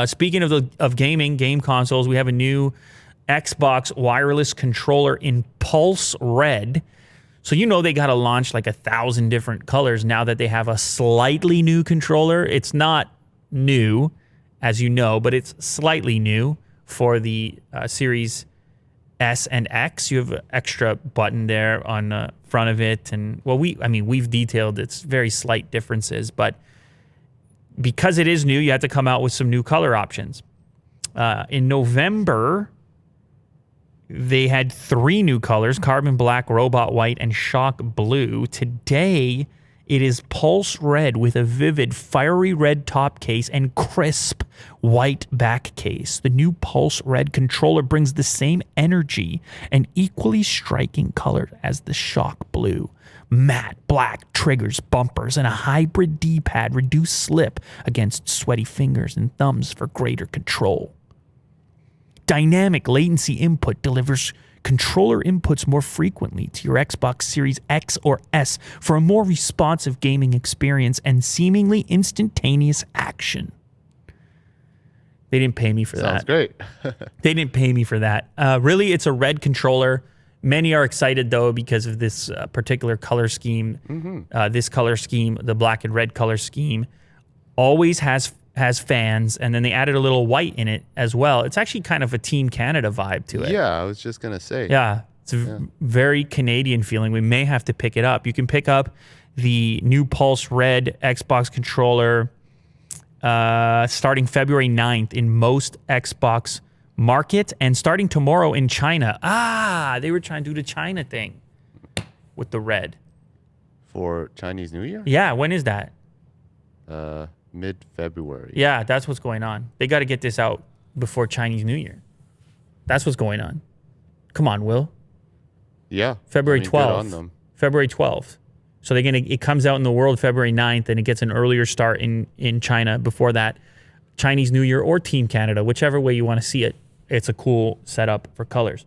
Speaking of gaming, game consoles, we have a new Xbox wireless controller in Pulse Red. So you know they got to launch like 1,000 different colors now that they have a slightly new controller. It's not new, as you know, but it's slightly new for the Series S and X. You have an extra button there on the front of it, and well, we've detailed its very slight differences, but because it is new, you have to come out with some new color options. In November, they had 3 new colors: Carbon Black, Robot White, and Shock Blue. Today, it is Pulse Red with a vivid, fiery red top case and crisp white back case. The new Pulse Red controller brings the same energy and equally striking color as the Shock Blue. Matte black triggers, bumpers, and a hybrid D-pad reduce slip against sweaty fingers and thumbs for greater control. Dynamic latency input delivers controller inputs more frequently to your Xbox Series X or S for a more responsive gaming experience and seemingly instantaneous action. They didn't pay me for that. Sounds great. They didn't pay me for that. Really, it's a red controller. Many are excited, though, because of this particular color scheme. This color scheme, the black and red color scheme, always has fans, and then they added a little white in it as well. It's actually kind of a Team Canada vibe to it. Yeah, I was just going to say. Yeah, it's a very Canadian feeling. We may have to pick it up. You can pick up the new Pulse Red Xbox controller starting February 9th in most Xbox markets and starting tomorrow in China. They were trying to do the China thing with the red. For Chinese New Year? Yeah, when is that? Mid-February. Yeah, that's what's going on. They got to get this out before Chinese New Year. That's what's going on. Come on, Will. Yeah. February 12th. Good on them. February 12th. So it comes out in the world February 9th, and it gets an earlier start in China before that. Chinese New Year or Team Canada, whichever way you want to see it. It's a cool setup for colors.